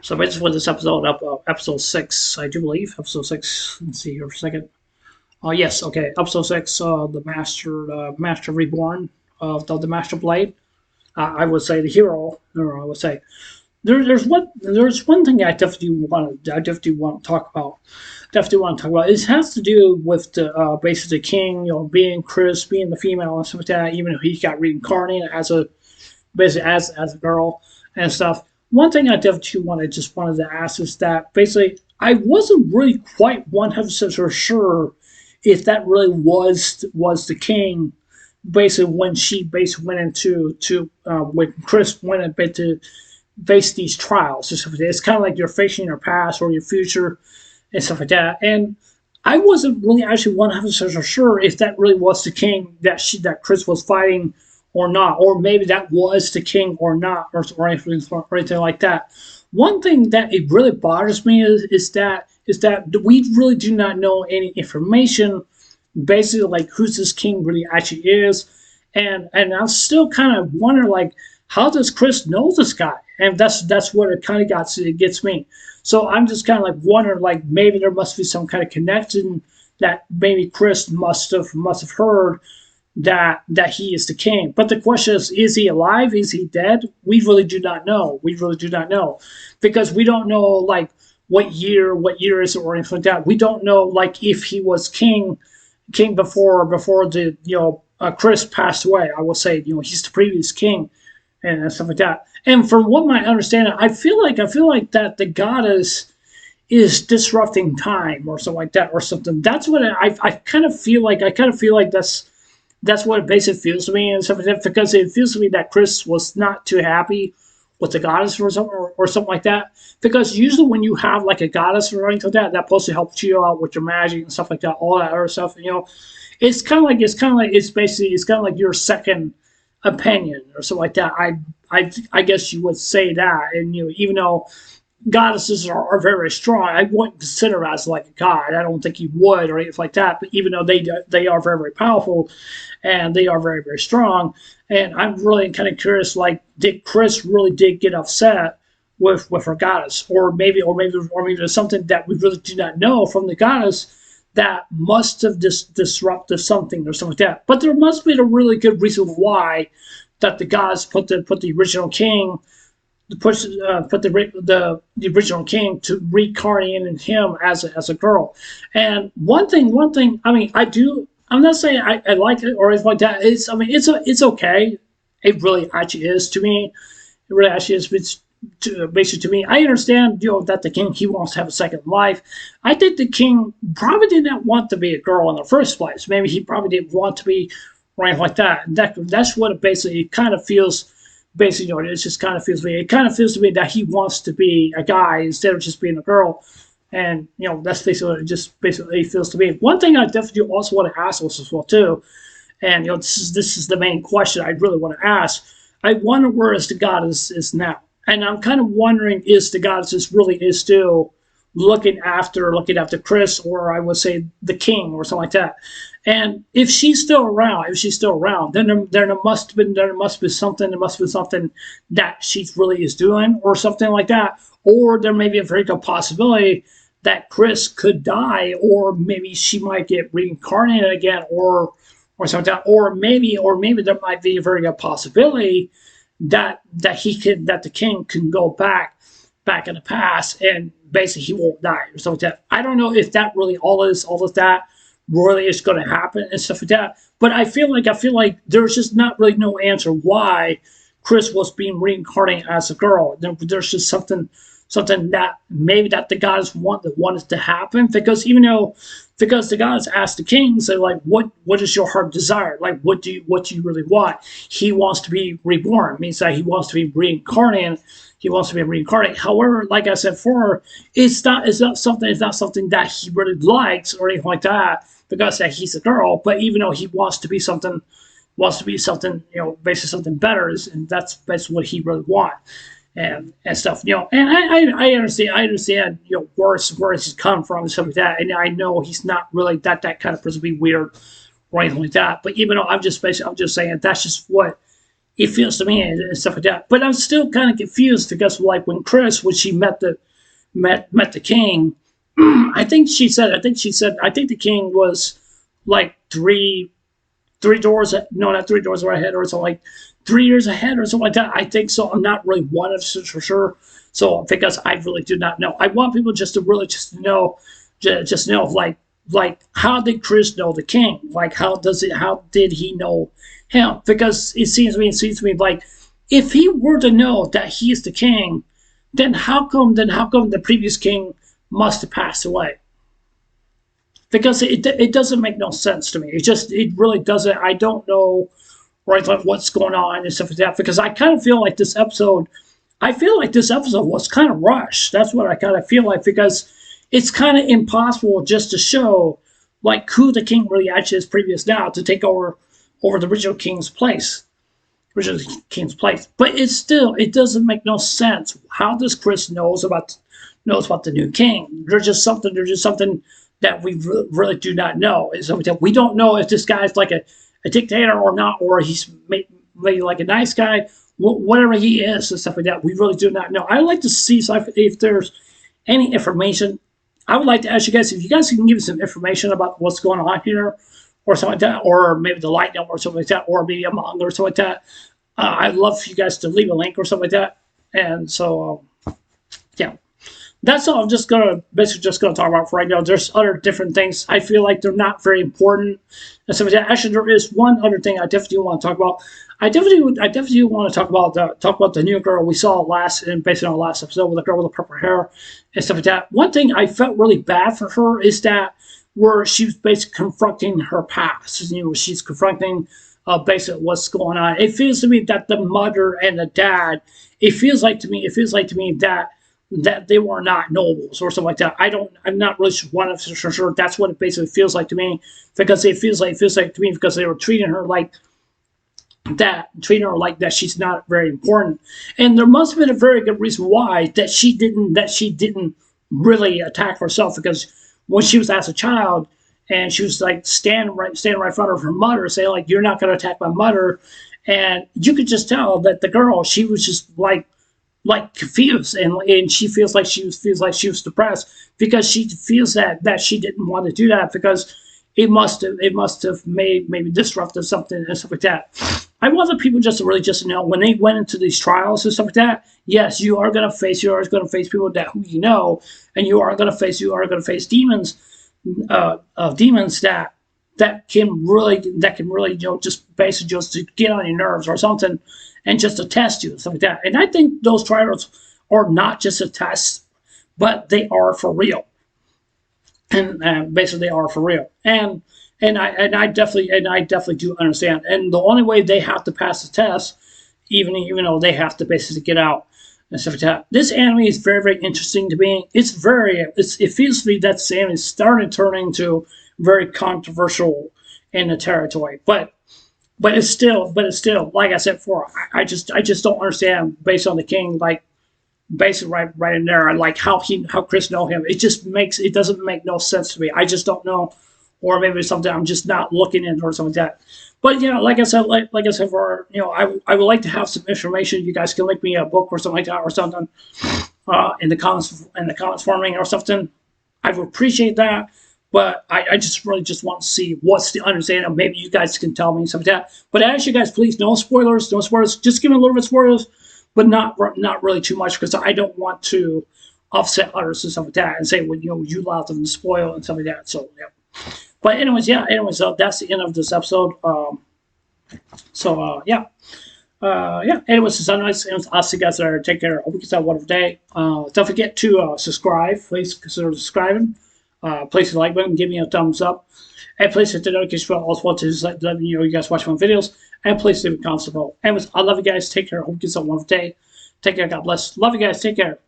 So basically, this episode, episode 6, I do believe, episode 6. Let's see here for a second. Yes, okay, episode 6, Master Reborn of the Master Blade. I would say the hero, or I would say there's one thing I definitely want to talk about. Definitely want to talk about. It has to do with the basically the king, being Chris, being the female and stuff like that. Even though he got reincarnated as a basically as a girl and stuff. One thing I definitely wanted to ask is that basically I wasn't really quite 100% sure if that really was the king. Basically, when she basically went into to when Chris went a bit to face these trials, it's kind of like you're facing your past or your future and stuff like that. And I wasn't really actually 100% sure if that really was the king that Chris was fighting or not, or maybe that was the king or not, or anything like that. One thing that it really bothers me is that we really do not know any information, basically like who this king really actually is, and I'm still kind of wondering like how does Chris know this guy, and that's what it kind of gets me. So I'm just kind of like wondering like maybe there must be some kind of connection that maybe Chris must have heard that he is the king. But the question is he alive? Is he dead? We really do not know. We really do not know because we don't know like what year is it or anything like that. We don't know like if he was king before the Chris passed away. I will say he's the previous king and stuff like that. And from what my understanding, I feel like that the goddess is disrupting time or something like that or something. That's what I kind of feel like. I kind of feel like that's what it basically feels to me and stuff like that because it feels to me that Chris was not too happy with the goddess or something like that. Because usually when you have like a goddess or anything like that, that's supposed to help you out with your magic and stuff like that, all that other stuff. It's kind of like your second opinion or something like that. I guess you would say that, and even though goddesses are very, very strong. I wouldn't consider her as like a god. I don't think you would or anything like that. But even though they are very, very powerful and they are very, very strong, and I'm really kind of curious, like, did Chris really did get upset with her goddess, or maybe there's something that we really do not know from the goddess that must have disrupted something or something like that. But there must be a really good reason why that the goddess put the original king put the original king to reincarnate in him as a girl. And one thing. I mean, I do. I'm not saying I like it or anything like that. It's okay. It really actually is to me. It really actually is. Basically to me, I understand that the king he wants to have a second life. I think the king probably did not want to be a girl in the first place. Maybe he probably didn't want to be or anything like that. That's what it basically kind of feels basically, it just kind of feels to me. It kind of feels to me that he wants to be a guy instead of just being a girl, and that's basically what it just basically feels to me. One thing I definitely also want to ask us as well too, and this is the main question I really want to ask. I wonder where is the goddess is now, and I'm kind of wondering is the goddess is still looking after Chris, or I would say the king, or something like that. And if she's still around, then there must be something that she really is doing, or something like that. Or there may be a very good possibility that Chris could die, or maybe she might get reincarnated again, or something like that. Or maybe there might be a very good possibility that the king can go back in the past and basically he won't die or something like that. I don't know if that really all of that really is going to happen and stuff like that. But I feel like there's just not really no answer why Chris was being reincarnated as a girl. There's just something that maybe that the gods wanted to happen because the gods asked the king, say like, what is your heart desire? Like, what do you really want? He wants to be reborn. It means that he wants to be reincarnated. He wants to be reincarnated. However, like I said before, it's not something that he really likes or anything like that because that he's a girl. But even though he wants to be something, basically something better, and that's basically what he really wants and stuff, and I understand, where he's come from and stuff like that, and I know he's not really that kind of person to be weird or anything like that. But even though I'm just saying that's just what It feels to me and stuff like that. But I'm still kind of confused because like when she met the king, I think the king was like three doors, no, not 3 doors ahead, or something like 3 years ahead, or something like that. I think so. I'm not really 100% for sure. So because I really do not know, I want people just to really just know, just know like how did Chris know the king? Like how did he know him? Because it seems to me like if he were to know that he's the king, then how come the previous king must have passed away? Because it doesn't make no sense to me. It really doesn't. I don't know right like what's going on and stuff like that. Because I kind of feel like this episode. I feel like this episode was kind of rushed. That's what I kind of feel like because it's kind of impossible just to show like who the king really actually is previous now to take over the original king's place. Original king's place. But it doesn't make no sense. How does Chris knows about the new king? There's just something that we really do not know. Is something that we don't know if this guy's like a dictator or not, or he's maybe like a nice guy, whatever he is and stuff like that. We really do not know. I'd like to see if there's any information. I would like to ask you guys if you guys can give me some information about what's going on here, or something like that, or maybe the Light Network or something like that, or maybe a manga or something like that. I'd love for you guys to leave a link or something like that. And so, yeah, that's all I'm just gonna talk about for right now. There's other different things I feel like they're not very important and stuff like that. Actually, there is one other thing I definitely want to talk about. I definitely want to talk about the new girl we saw based on our last episode with the girl with the purple hair and stuff like that. One thing I felt really bad for her is that where she was basically confronting her past. She's confronting basically what's going on. It feels to me that the mother and the dad. It feels like to me that they were not nobles or something like that. I'm not really 100% sure that's what it basically feels like to me because it feels like to me because they were treating her like that she's not very important. And there must have been a very good reason why that she didn't really attack herself because when she was as a child and she was like standing right in front of her mother saying like you're not going to attack my mother, and you could just tell that the girl she was just like confused and she feels like she was depressed because she feels that she didn't want to do that because it must have made maybe disrupted something and stuff like that. I want the people just to really just know when they went into these trials and stuff like that. Yes, you are going to face people that who you know, and you are going to face demons, demons that can really just basically just to get on your nerves or something and just to test you and stuff like that. And I think those trials are not just a test, but they are for real. And basically they are for real. And I definitely do understand. And the only way they have to pass the test, even though they have to basically get out and stuff like that. This anime is very very interesting to me. It feels to me that this anime is starting to turn into very controversial in the territory, but it's still like I said before. I just don't understand based on the king like basically right in there like how Chris know him. It doesn't make no sense to me. I just don't know, or maybe it's something I'm just not looking into or something like that. But like I said, for I would like to have some information. You guys can link me a book or something like that or something in the comments forming or something. I would appreciate that. But I just really just want to see what's the understanding. Maybe you guys can tell me something like that. But I ask you guys, please, no spoilers, no spoilers. Just give me a little bit of spoilers, but not really too much because I don't want to offset others and stuff like that and say, well, you allowed them to spoil and stuff like that. So, yeah. But anyways, that's the end of this episode. Yeah. Anyways, it's nice. I'll see you guys there. Take care. Hope you guys have a wonderful day. Don't forget to subscribe. Please consider subscribing. Please hit the like button. Give me a thumbs up. And please hit the notification bell. Also, want to just let me know you guys watch my videos. And please leave a comment below. Anyways, I love you guys. Take care. Hope you guys have a wonderful day. Take care. God bless. Love you guys. Take care.